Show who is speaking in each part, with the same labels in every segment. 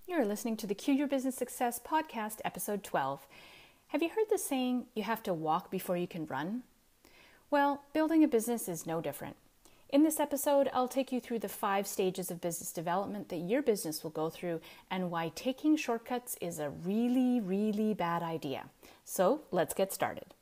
Speaker 1: You're listening to the Cue Your Business Success podcast, episode 12. Have you heard the saying, you have to walk before you can run? Well, building a business is no different. In this episode, I'll take you through the 5 stages of business development that your business will go through and why taking shortcuts is a really, really bad idea. So let's get started.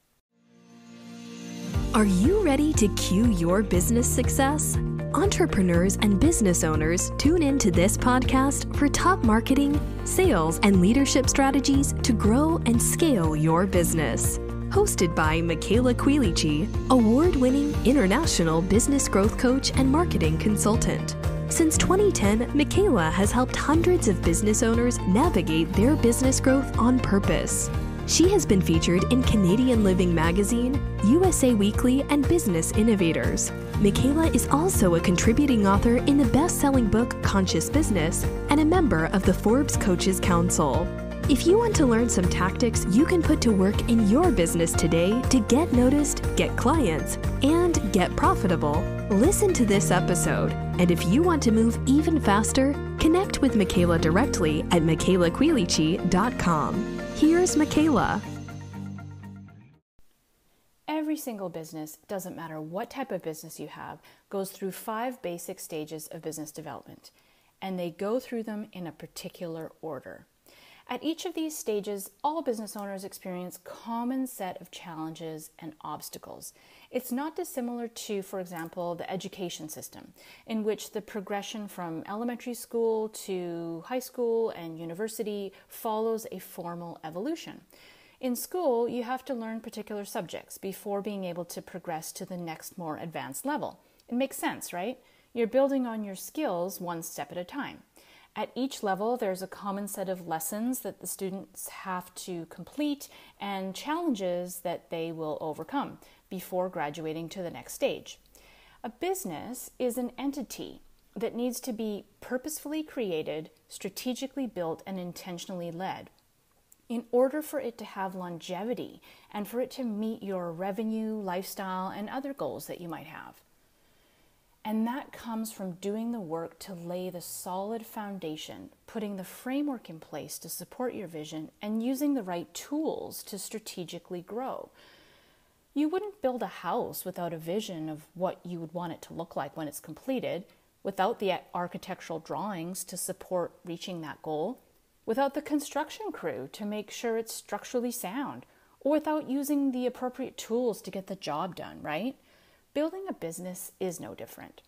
Speaker 2: Are you ready to cue your business success? Entrepreneurs and business owners tune into this podcast for top marketing, sales, and leadership strategies to grow and scale your business. Hosted by Michaela Quilici, award-winning international business growth coach and marketing consultant. Since 2010, Michaela has helped hundreds of business owners navigate their business growth on purpose. She has been featured in Canadian Living Magazine, USA Weekly, and Business Innovators. Michaela is also a contributing author in the best-selling book Conscious Business and a member of the Forbes Coaches Council. If you want to learn some tactics you can put to work in your business today to get noticed, get clients, and get profitable, listen to this episode. And if you want to move even faster, connect with Michaela directly at michaelaquilici.com. Here's Michaela.
Speaker 1: Every single business, doesn't matter what type of business you have, goes through 5 basic stages of business development, and they go through them in a particular order. At each of these stages, all business owners experience a common set of challenges and obstacles. It's not dissimilar to, for example, the education system, in which the progression from elementary school to high school and university follows a formal evolution. In school, you have to learn particular subjects before being able to progress to the next more advanced level. It makes sense, right? You're building on your skills one step at a time. At each level, there's a common set of lessons that the students have to complete and challenges that they will overcome before graduating to the next stage. A business is an entity that needs to be purposefully created, strategically built, and intentionally led in order for it to have longevity and for it to meet your revenue, lifestyle, and other goals that you might have. And that comes from doing the work to lay the solid foundation, putting the framework in place to support your vision, and using the right tools to strategically grow. You wouldn't build a house without a vision of what you would want it to look like when it's completed, without the architectural drawings to support reaching that goal, without the construction crew to make sure it's structurally sound, or without using the appropriate tools to get the job done, right? Building a business is no different.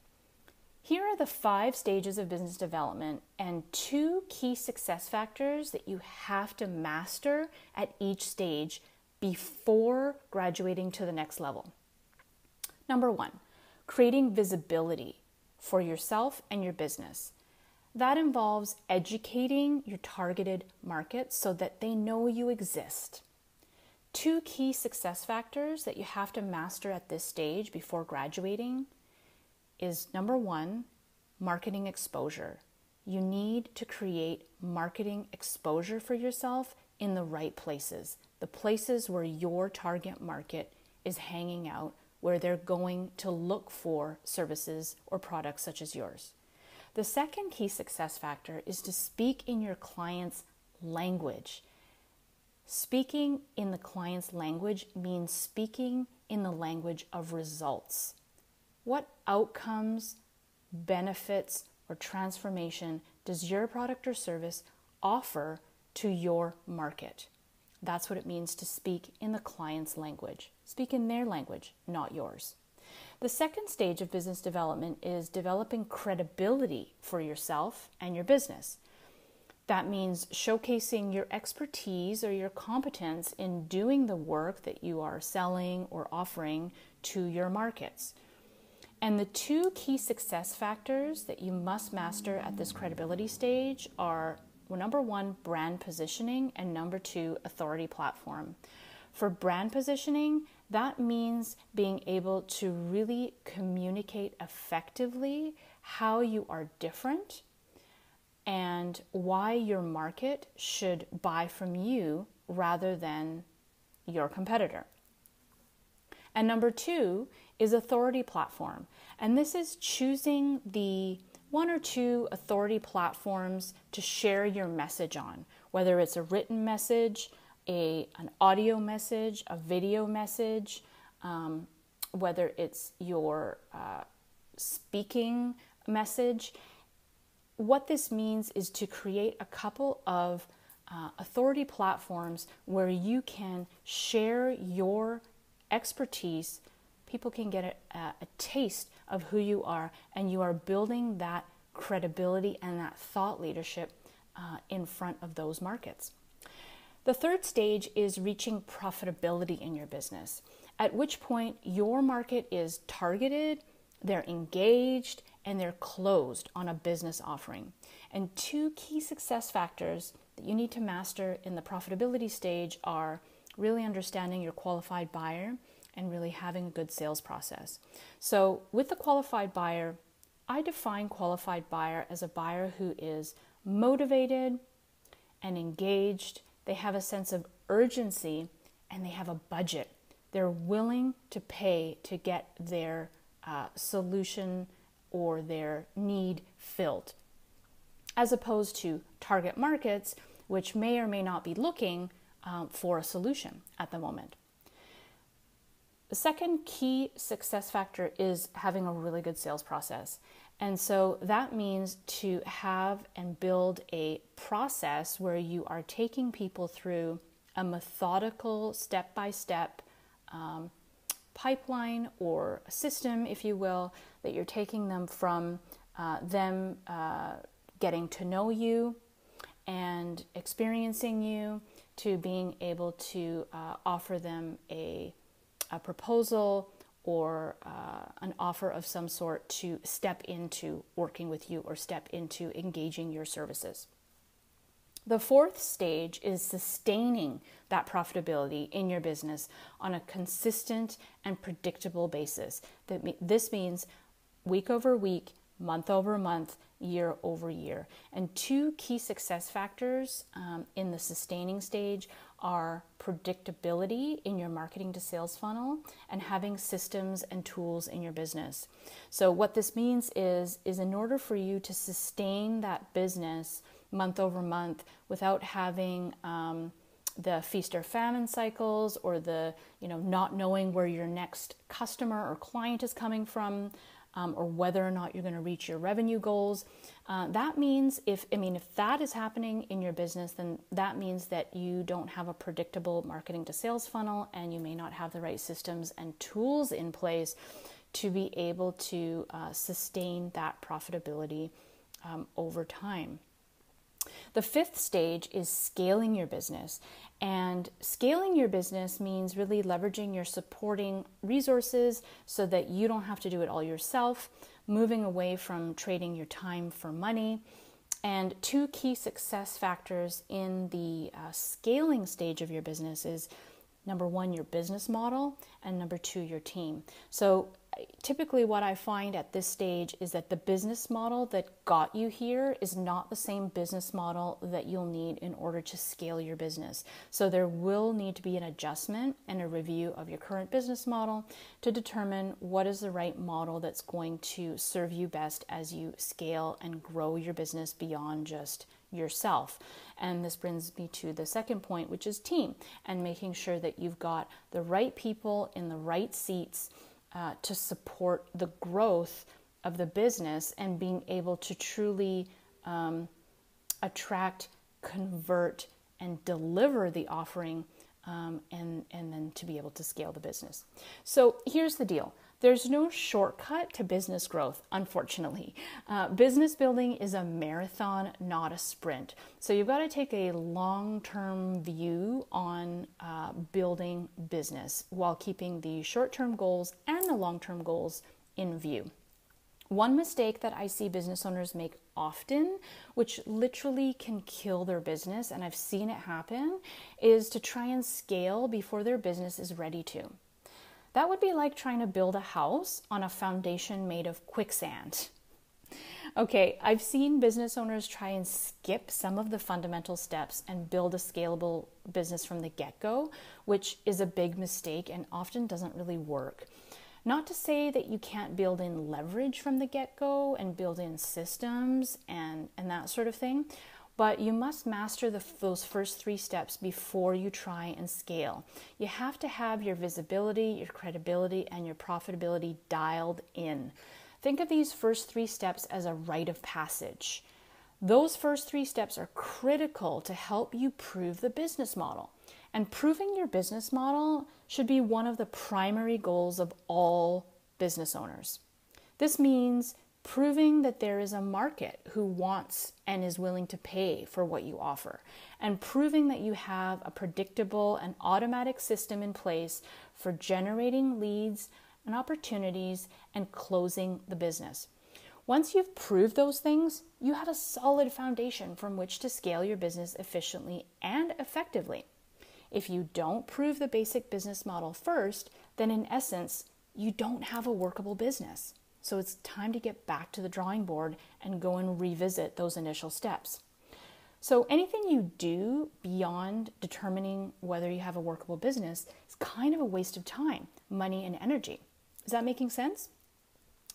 Speaker 1: Here are the 5 stages of business development and 2 key success factors that you have to master at each stage before graduating to the next level. Number 1, creating visibility for yourself and your business. That involves educating your targeted market so that they know you exist. 2 key success factors that you have to master at this stage before graduating is number 1, marketing exposure. You need to create marketing exposure for yourself in the right places, the places where your target market is hanging out, where they're going to look for services or products such as yours. The second key success factor is to speak in your client's language. Speaking in the client's language means speaking in the language of results. What outcomes, benefits, or transformation does your product or service offer to your market? That's what it means to speak in the client's language. Speak in their language, not yours. The second stage of business development is developing credibility for yourself and your business. That means showcasing your expertise or your competence in doing the work that you are selling or offering to your markets. And the 2 key success factors that you must master at this credibility stage are, number 1, brand positioning, and number 2, authority platform. For brand positioning, that means being able to really communicate effectively how you are different and why your market should buy from you rather than your competitor. And number 2 is authority platform. And this is choosing the one or two authority platforms to share your message on, whether it's a written message, an audio message, a video message, whether it's your speaking message. What this means is to create a couple of authority platforms where you can share your expertise. People can get a taste of who you are, and you are building that credibility and that thought leadership in front of those markets. The third stage is reaching profitability in your business, at which point your market is targeted, they're engaged, and they're closed on a business offering. And two key success factors that you need to master in the profitability stage are really understanding your qualified buyer and really having a good sales process. So with the qualified buyer, I define qualified buyer as a buyer who is motivated and engaged. They have a sense of urgency and they have a budget. They're willing to pay to get their solution or their need filled, as opposed to target markets, which may or may not be looking for a solution at the moment. The second key success factor is having a really good sales process. And so that means to have and build a process where you are taking people through a methodical step-by-step pipeline or a system, if you will, that you're taking them from them getting to know you and experiencing you to being able to offer them a proposal or an offer of some sort to step into working with you or step into engaging your services. The fourth stage is sustaining that profitability in your business on a consistent and predictable basis. This means week over week, month over month, year over year. And two key success factors in the sustaining stage are predictability in your marketing to sales funnel and having systems and tools in your business. So what this means is in order for you to sustain that business month over month without having the feast or famine cycles or the not knowing where your next customer or client is coming from, or whether or not you're going to reach your revenue goals. That means if that is happening in your business, then that means that you don't have a predictable marketing to sales funnel and you may not have the right systems and tools in place to be able to sustain that profitability over time. The fifth stage is scaling your business. And scaling your business means really leveraging your supporting resources so that you don't have to do it all yourself, moving away from trading your time for money. And two key success factors in the scaling stage of your business is number one, your business model, and number two, your team. So typically what I find at this stage is that the business model that got you here is not the same business model that you'll need in order to scale your business. So there will need to be an adjustment and a review of your current business model to determine what is the right model that's going to serve you best as you scale and grow your business beyond just yourself. And this brings me to the second point, which is team, and making sure that you've got the right people in the right seats to support the growth of the business and being able to truly attract, convert, and deliver the offering and then to be able to scale the business. So here's the deal. There's no shortcut to business growth, unfortunately. Business building is a marathon, not a sprint. So you've got to take a long-term view on building business while keeping the short-term goals and the long-term goals in view. One mistake that I see business owners make often, which literally can kill their business, and I've seen it happen, is to try and scale before their business is ready to. That would be like trying to build a house on a foundation made of quicksand. Okay, I've seen business owners try and skip some of the fundamental steps and build a scalable business from the get-go, which is a big mistake and often doesn't really work. Not to say that you can't build in leverage from the get-go and build in systems and that sort of thing, but you must master those first 3 steps before you try and scale. You have to have your visibility, your credibility, and your profitability dialed in. Think of these first 3 steps as a rite of passage. Those first 3 steps are critical to help you prove the business model. And proving your business model should be one of the primary goals of all business owners. This means proving that there is a market who wants and is willing to pay for what you offer, and proving that you have a predictable and automatic system in place for generating leads and opportunities and closing the business. Once you've proved those things, you have a solid foundation from which to scale your business efficiently and effectively. If you don't prove the basic business model first, then in essence, you don't have a workable business. So it's time to get back to the drawing board and go and revisit those initial steps. So anything you do beyond determining whether you have a workable business is kind of a waste of time, money, and energy. Is that making sense?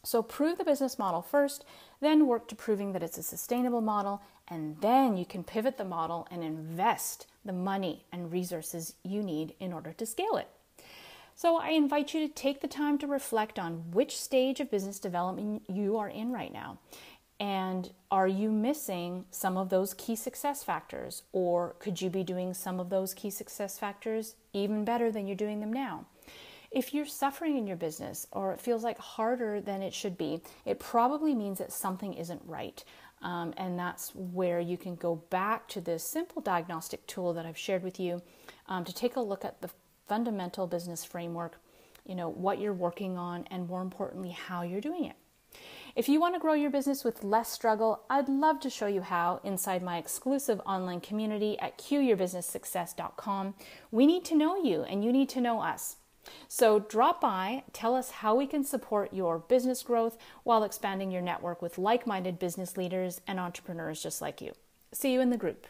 Speaker 1: So prove the business model first, then work to proving that it's a sustainable model, and then you can pivot the model and invest the money and resources you need in order to scale it. So I invite you to take the time to reflect on which stage of business development you are in right now. And are you missing some of those key success factors? Or could you be doing some of those key success factors even better than you're doing them now? If you're suffering in your business or it feels like harder than it should be, it probably means that something isn't right. And that's where you can go back to this simple diagnostic tool that I've shared with you to take a look at the fundamental business framework, what you're working on, and more importantly, how you're doing it. If you want to grow your business with less struggle, I'd love to show you how inside my exclusive online community at qyourbusinesssuccess.com. We need to know you and you need to know us. So drop by, tell us how we can support your business growth while expanding your network with like-minded business leaders and entrepreneurs just like you. See you in the group.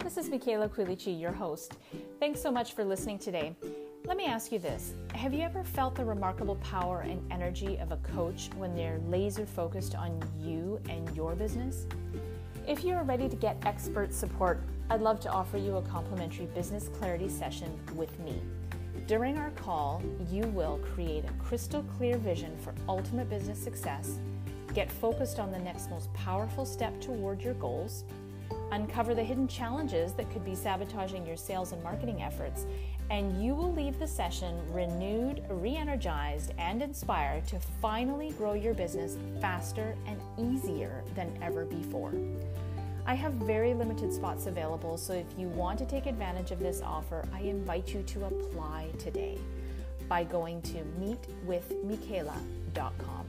Speaker 1: This is Michaela Quilici, your host. Thanks so much for listening today. Let me ask you this. Have you ever felt the remarkable power and energy of a coach when they're laser focused on you and your business? If you're ready to get expert support, I'd love to offer you a complimentary business clarity session with me. During our call, you will create a crystal clear vision for ultimate business success, get focused on the next most powerful step toward your goals, uncover the hidden challenges that could be sabotaging your sales and marketing efforts, and you will leave the session renewed, re-energized, and inspired to finally grow your business faster and easier than ever before. I have very limited spots available, so if you want to take advantage of this offer, I invite you to apply today by going to meetwithmichaela.com.